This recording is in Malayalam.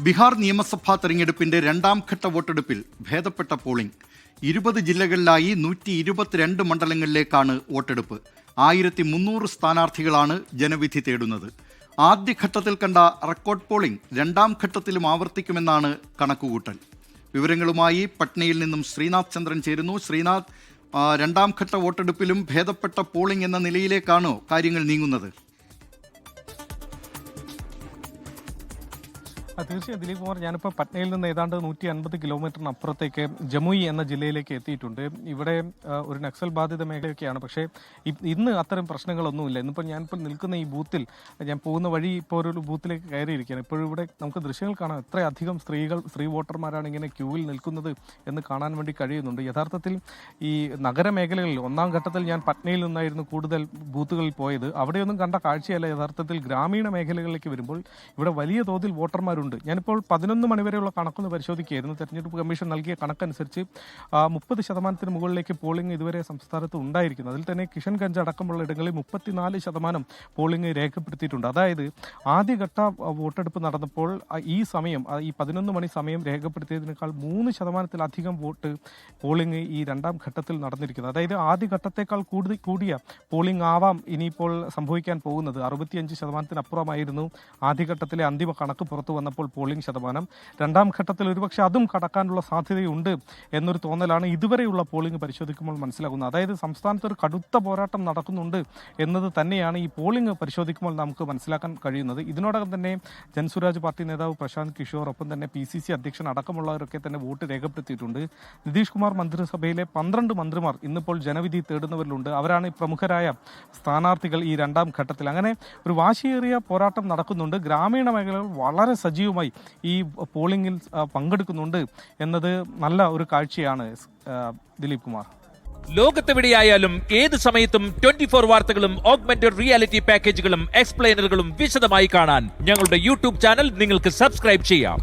ബീഹാർ നിയമസഭാ തെരഞ്ഞെടുപ്പിന്റെ രണ്ടാം ഘട്ട വോട്ടെടുപ്പിൽ ഭേദപ്പെട്ട പോളിംഗ്. 20 ജില്ലകളിലായി 122 മണ്ഡലങ്ങളിലേക്കാണ് വോട്ടെടുപ്പ്. 1300 സ്ഥാനാർത്ഥികളാണ് ജനവിധി തേടുന്നത്. ആദ്യഘട്ടത്തിൽ കണ്ട റെക്കോർഡ് പോളിംഗ് രണ്ടാം ഘട്ടത്തിലും ആവർത്തിക്കുമെന്നാണ് കണക്കുകൂട്ടൽ. വിവരങ്ങളുമായി പട്നയിൽ നിന്നും ശ്രീനാഥ് ചന്ദ്രൻ ചേരുന്നു. ശ്രീനാഥ്, രണ്ടാം ഘട്ട വോട്ടെടുപ്പിലും ഭേദപ്പെട്ട പോളിംഗ് എന്ന നിലയിലേക്കാണോ കാര്യങ്ങൾ നീങ്ങുന്നത്? തീർച്ചയായും ദിലീപ് കുമാർ, ഞാനിപ്പോൾ പട്നയിൽ നിന്ന് ഏതാണ്ട് 150 കിലോമീറ്ററിന് അപ്പുറത്തേക്ക് ജമുയി എന്ന ജില്ലയിലേക്ക് എത്തിയിട്ടുണ്ട്. ഇവിടെ ഒരു നക്സൽ ബാധിത മേഖലയൊക്കെയാണ്. പക്ഷേ ഇന്ന് അത്തരം പ്രശ്നങ്ങളൊന്നുമില്ല. ഇന്നിപ്പോൾ ഞാനിപ്പോൾ നിൽക്കുന്ന ഈ ബൂത്തിൽ, ഞാൻ പോകുന്ന വഴി ഇപ്പോൾ ഒരു ബൂത്തിലേക്ക് കയറിയിരിക്കുകയാണ്. ഇപ്പോഴും ഇവിടെ നമുക്ക് ദൃശ്യങ്ങൾ കാണാം. എത്രയധികം സ്ത്രീ വോട്ടർമാരാണ് ഇങ്ങനെ ക്യൂവിൽ നിൽക്കുന്നത് എന്ന് കാണാൻ വേണ്ടി കഴിയുന്നുണ്ട്. യഥാർത്ഥത്തിൽ ഈ നഗരമേഖലകളിൽ ഒന്നാം ഘട്ടത്തിൽ ഞാൻ പട്നയിൽ നിന്നായിരുന്നു കൂടുതൽ ബൂത്തുകളിൽ പോയത്. അവിടെയൊന്നും കണ്ട കാഴ്ചയല്ല. യഥാർത്ഥത്തിൽ ഗ്രാമീണ മേഖലകളിലേക്ക് വരുമ്പോൾ ഇവിടെ വലിയ തോതിൽ വോട്ടർമാരുണ്ട്. ഞാനിപ്പോൾ 11 മണിവരെയുള്ള കണക്കൊന്ന് പരിശോധിക്കുകയായിരുന്നു. തെരഞ്ഞെടുപ്പ് കമ്മീഷൻ നൽകിയ കണക്കനുസരിച്ച് 30% മുകളിലേക്ക് പോളിംഗ് ഇതുവരെ സംസ്ഥാനത്ത് ഉണ്ടായിരിക്കുന്നു. അതിൽ തന്നെ കിഷൻഗഞ്ച് അടക്കമുള്ള ഇടങ്ങളിൽ 34% പോളിംഗ് രേഖപ്പെടുത്തിയിട്ടുണ്ട്. അതായത് ആദ്യഘട്ട വോട്ടെടുപ്പ് നടന്നപ്പോൾ ഈ സമയം, ഈ 11 മണി സമയം രേഖപ്പെടുത്തിയതിനേക്കാൾ 3%-ലധികം പോളിംഗ് ഈ രണ്ടാം ഘട്ടത്തിൽ നടന്നിരിക്കുന്നത്. അതായത് ആദ്യഘട്ടത്തേക്കാൾ കൂടിയ പോളിംഗ് ആവാം ഇനിയിപ്പോൾ സംഭവിക്കാൻ പോകുന്നത്. 65%-അപ്പുറമായിരുന്നു ആദ്യഘട്ടത്തിലെ അന്തിമ കണക്ക് പുറത്തു വന്നപ്പോൾ പോളിംഗ് ശതമാനം. രണ്ടാം ഘട്ടത്തിൽ ഒരുപക്ഷെ അതും കടക്കാനുള്ള സാധ്യതയുണ്ട് എന്നൊരു തോന്നലാണ് ഇതുവരെയുള്ള പോളിംഗ് പരിശോധിക്കുമ്പോൾ മനസ്സിലാകുന്നത്. അതായത് സംസ്ഥാനത്ത് ഒരു കടുത്ത പോരാട്ടം നടക്കുന്നുണ്ട് എന്നത് തന്നെയാണ് ഈ പോളിംഗ് പരിശോധിക്കുമ്പോൾ നമുക്ക് മനസ്സിലാക്കാൻ കഴിയുന്നത്. ഇതിനോടകം തന്നെ ജൻസുരാജ് പാർട്ടി നേതാവ് പ്രശാന്ത് കിഷോർ, ഒപ്പം തന്നെ PCC അധ്യക്ഷൻ അടക്കമുള്ളവരൊക്കെ തന്നെ വോട്ട് രേഖപ്പെടുത്തിയിട്ടുണ്ട്. നിതീഷ് കുമാർ മന്ത്രിസഭയിലെ 12 മന്ത്രിമാർ ഇന്നിപ്പോൾ ജനവിധി തേടുന്നവരിലുണ്ട്. അവരാണ് പ്രമുഖരായ സ്ഥാനാർത്ഥികൾ ഈ രണ്ടാം ഘട്ടത്തിൽ. അങ്ങനെ ഒരു വാശിയേറിയ പോരാട്ടം നടക്കുന്നുണ്ട്. ഗ്രാമീണ മേഖലകൾ വളരെ സജീവമായി ഈ പോളിംഗിൽ പങ്കെടുക്കുന്നുണ്ട് എന്നത് നല്ല ഒരു കാഴ്ചയാണ്. ദിലീപ് കുമാർ, ലോകത്തെവിടെയായാലും ഏത് സമയത്തും 24 വാർത്തകളും ഓഗ്മെന്റഡ് റിയാലിറ്റി പാക്കേജുകളും എക്സ്പ്ലെയിനറുകളും വിശദമായി കാണാൻ ഞങ്ങളുടെ YouTube ചാനൽ നിങ്ങൾക്ക് സബ്സ്ക്രൈബ് ചെയ്യാം.